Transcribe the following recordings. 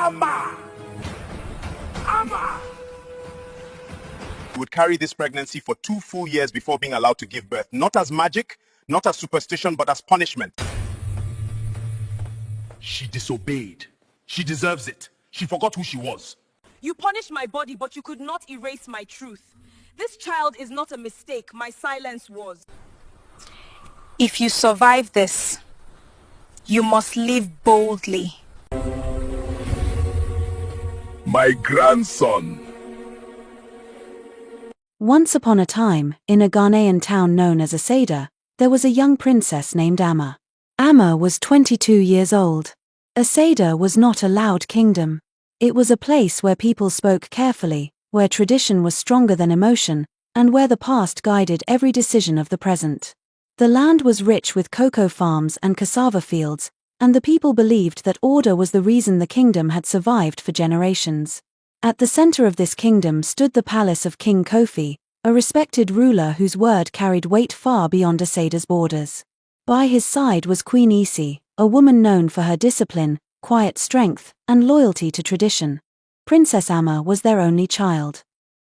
Amma! Amma! Would carry this pregnancy for 2 full years before being allowed to give birth. Not as magic, not as superstition, but as punishment. She disobeyed. She deserves it. She forgot who she was. You punished my body, but you could not erase my truth. This child is not a mistake. My silence was. If you survive this, you must live boldly. My grandson. Once upon a time, in a Ghanaian town known as Aseda, there was a young princess named Amma. Amma was 22 years old. Aseda was not a loud kingdom. It was a place where people spoke carefully, where tradition was stronger than emotion, and where the past guided every decision of the present. The land was rich with cocoa farms and cassava fields, and the people believed that order was the reason the kingdom had survived for generations. At the center of this kingdom stood the palace of King Kofi, a respected ruler whose word carried weight far beyond Aseda's borders. By his side was Queen Isi, a woman known for her discipline, quiet strength, and loyalty to tradition. Princess Amma was their only child.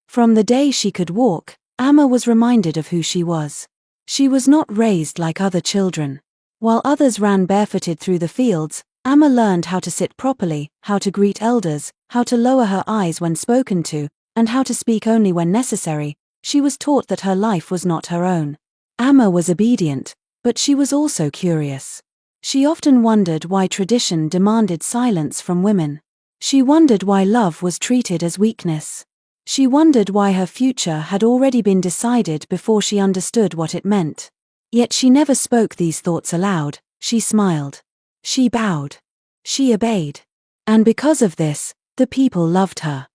From the day she could walk, Amma was reminded of who she was. She was not raised like other children. While others ran barefooted through the fields, Amma learned how to sit properly, how to greet elders, how to lower her eyes when spoken to, and how to speak only when necessary. She was taught that her life was not her own. Amma was obedient, but she was also curious. She often wondered why tradition demanded silence from women. She wondered why love was treated as weakness. She wondered why her future had already been decided before she understood what it meant. Yet she never spoke these thoughts aloud. She smiled. She bowed. She obeyed. And because of this, the people loved her.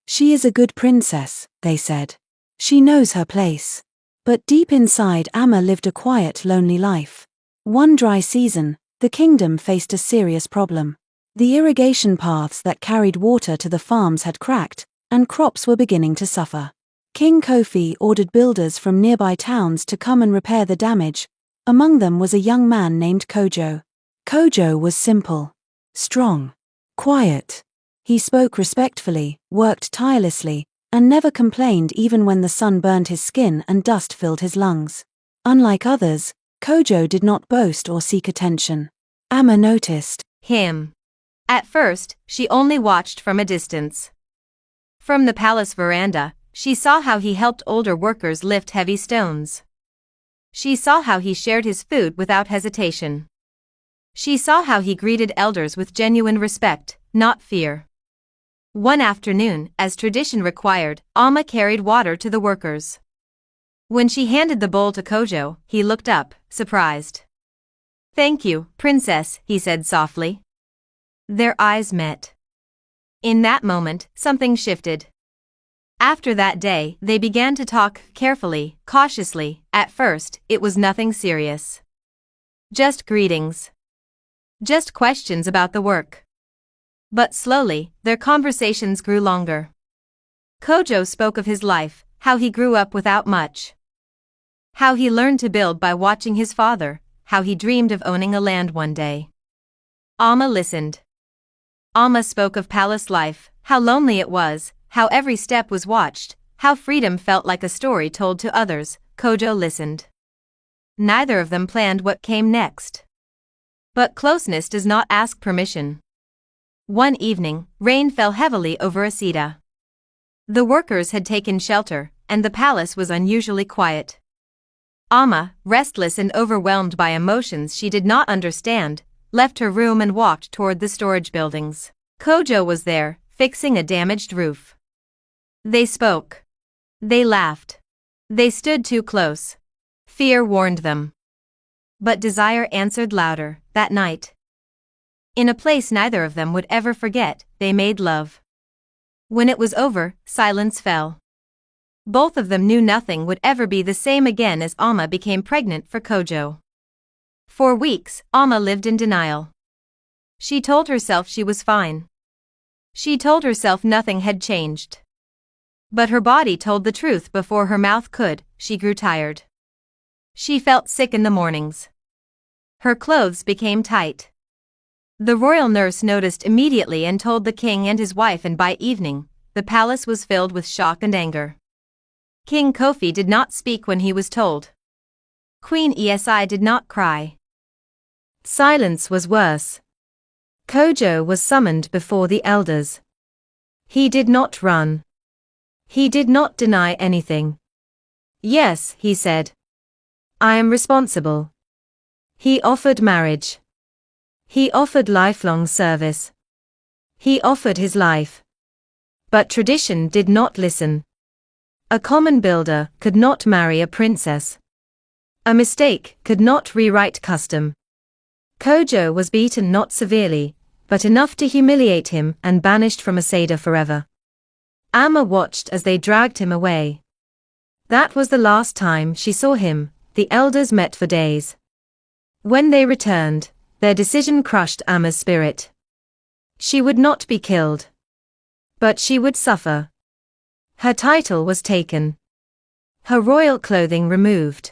She is a good princess, they said. She knows her place. But deep inside, Amma lived a quiet, lonely life. One dry season, the kingdom faced a serious problem. The irrigation paths that carried water to the farms had cracked, and crops were beginning to suffer. King Kofi ordered builders from nearby towns to come and repair the damage. Among them was a young man named Kojo. Kojo was simple, strong, quiet. He spoke respectfully, worked tirelessly, and never complained even when the sun burned his skin and dust filled his lungs. Unlike others, Kojo did not boast or seek attention. Amma noticed him. At first, she only watched from a distance. From the palace veranda, she saw how he helped older workers lift heavy stones. She saw how he shared his food without hesitation. She saw how he greeted elders with genuine respect, not fear. One afternoon, as tradition required, Amma carried water to the workers. When she handed the bowl to Kojo, he looked up, surprised. "Thank you, princess," he said softly. Their eyes met. In that moment, something shifted. After that day, they began to talk carefully, cautiously. At first, it was nothing serious. Just greetings. Just questions about the work. But slowly, their conversations grew longer. Kojo spoke of his life, how he grew up without much. How he learned to build by watching his father, how he dreamed of owning a land one day. Amma listened. Amma spoke of palace life, how lonely it was, how every step was watched, how freedom felt like a story told to others. Kojo listened. Neither of them planned what came next. But closeness does not ask permission. One evening, rain fell heavily over Aseda. The workers had taken shelter, and the palace was unusually quiet. Amma, restless and overwhelmed by emotions she did not understand, left her room and walked toward the storage buildings. Kojo was there, fixing a damaged roof. They spoke. They laughed. They stood too close. Fear warned them. But desire answered louder. That night, in a place neither of them would ever forget, they made love. When it was over, silence fell. Both of them knew nothing would ever be the same again as Amma became pregnant for Kojo. For weeks, Amma lived in denial. She told herself she was fine. She told herself nothing had changed. But her body told the truth before her mouth could. She grew tired. She felt sick in the mornings. Her clothes became tight. The royal nurse noticed immediately and told the king and his wife, and by evening, the palace was filled with shock and anger. King Kofi did not speak when he was told. Queen Esi did not cry. Silence was worse. Kojo was summoned before the elders. He did not run. He did not deny anything. Yes, he said. I am responsible. He offered marriage. He offered lifelong service. He offered his life. But tradition did not listen. A common builder could not marry a princess. A mistake could not rewrite custom. Kojo was beaten not severely, but enough to humiliate him and banished from Aseda forever. Amma watched as they dragged him away. That was the last time she saw him. The elders met for days. When they returned, their decision crushed Amma's spirit. She would not be killed. But she would suffer. Her title was taken. Her royal clothing removed.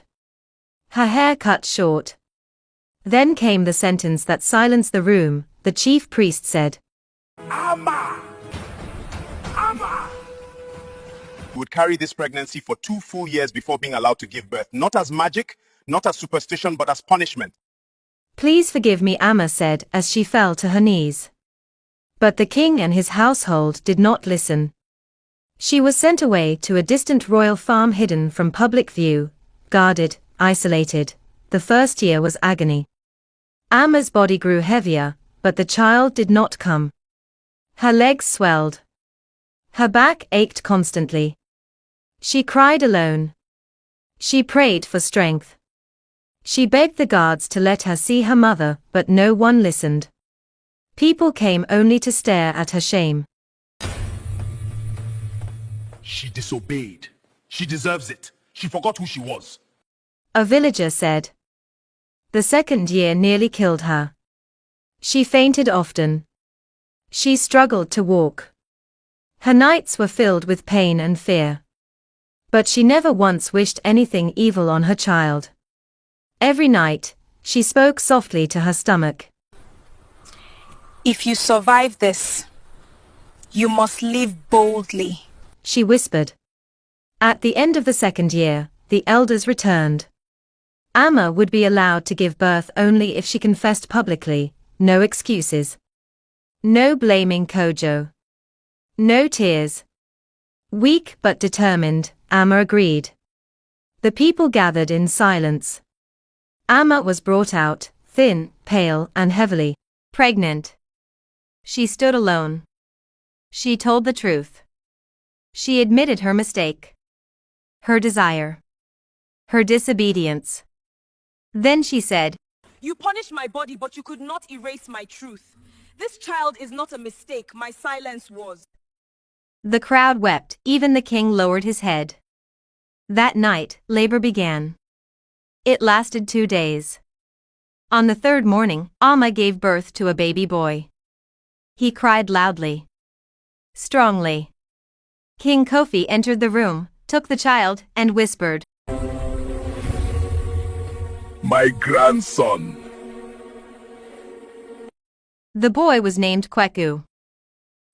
Her hair cut short. Then came the sentence that silenced the room. The chief priest said, Amma! Amma! Would carry this pregnancy for 2 full years before being allowed to give birth, not as magic, not as superstition, but as punishment. Please forgive me, Amma said as she fell to her knees. But the king and his household did not listen. She was sent away to a distant royal farm hidden from public view, guarded, isolated. The first year was agony. Amma's body grew heavier, but the child did not come. Her legs swelled. Her back ached constantly. She cried alone. She prayed for strength. She begged the guards to let her see her mother, but no one listened. People came only to stare at her shame. She disobeyed. She deserves it. She forgot who she was. A villager said. The second year nearly killed her. She fainted often. She struggled to walk. Her nights were filled with pain and fear. But she never once wished anything evil on her child. Every night, she spoke softly to her stomach. If you survive this, you must live boldly, she whispered. At the end of the second year, the elders returned. Amma would be allowed to give birth only if she confessed publicly. No excuses. No blaming Kojo. No tears. Weak but determined, Amma agreed. The people gathered in silence. Amma was brought out, thin, pale, and heavily pregnant. She stood alone. She told the truth. She admitted her mistake. Her desire. Her disobedience. Then she said, You punished my body, but you could not erase my truth. This child is not a mistake, my silence was. The crowd wept, even the king lowered his head. That night, labor began. It lasted 2 days. On the third morning, Amma gave birth to a baby boy. He cried loudly. Strongly. King Kofi entered the room, took the child, and whispered, My grandson. The boy was named Kweku.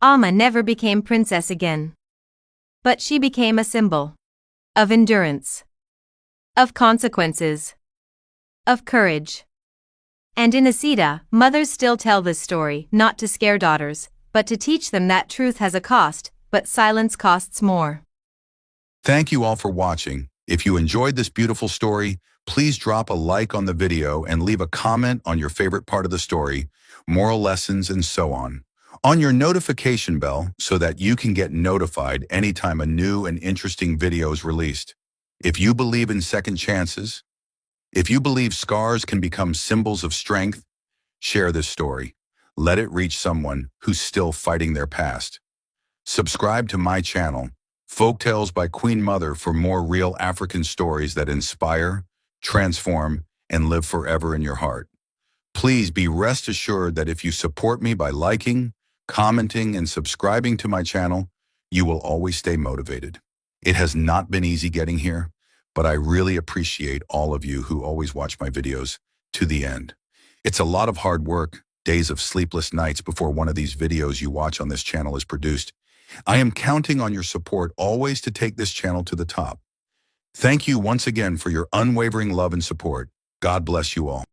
Amma never became princess again. But she became a symbol of endurance, of consequences, of courage. And in Aseda, mothers still tell this story, not to scare daughters, but to teach them that truth has a cost, but silence costs more. Thank you all for watching. If you enjoyed this beautiful story, please drop a like on the video and leave a comment on your favorite part of the story, moral lessons, and so on your notification bell so that you can get notified anytime a new and interesting video is released. If you believe in second chances, if you believe scars can become symbols of strength, share this story. Let it reach someone who's still fighting their past. Subscribe to my channel, Folktales by Queen Mother, for more real African stories that inspire, transform, and live forever in your heart. Please be rest assured that if you support me by liking, commenting, and subscribing to my channel, you will always stay motivated. It has not been easy getting here, but I really appreciate all of you who always watch my videos to the end. It's a lot of hard work, days of sleepless nights before one of these videos you watch on this channel is produced. I am counting on your support always to take this channel to the top. Thank you once again for your unwavering love and support. God bless you all.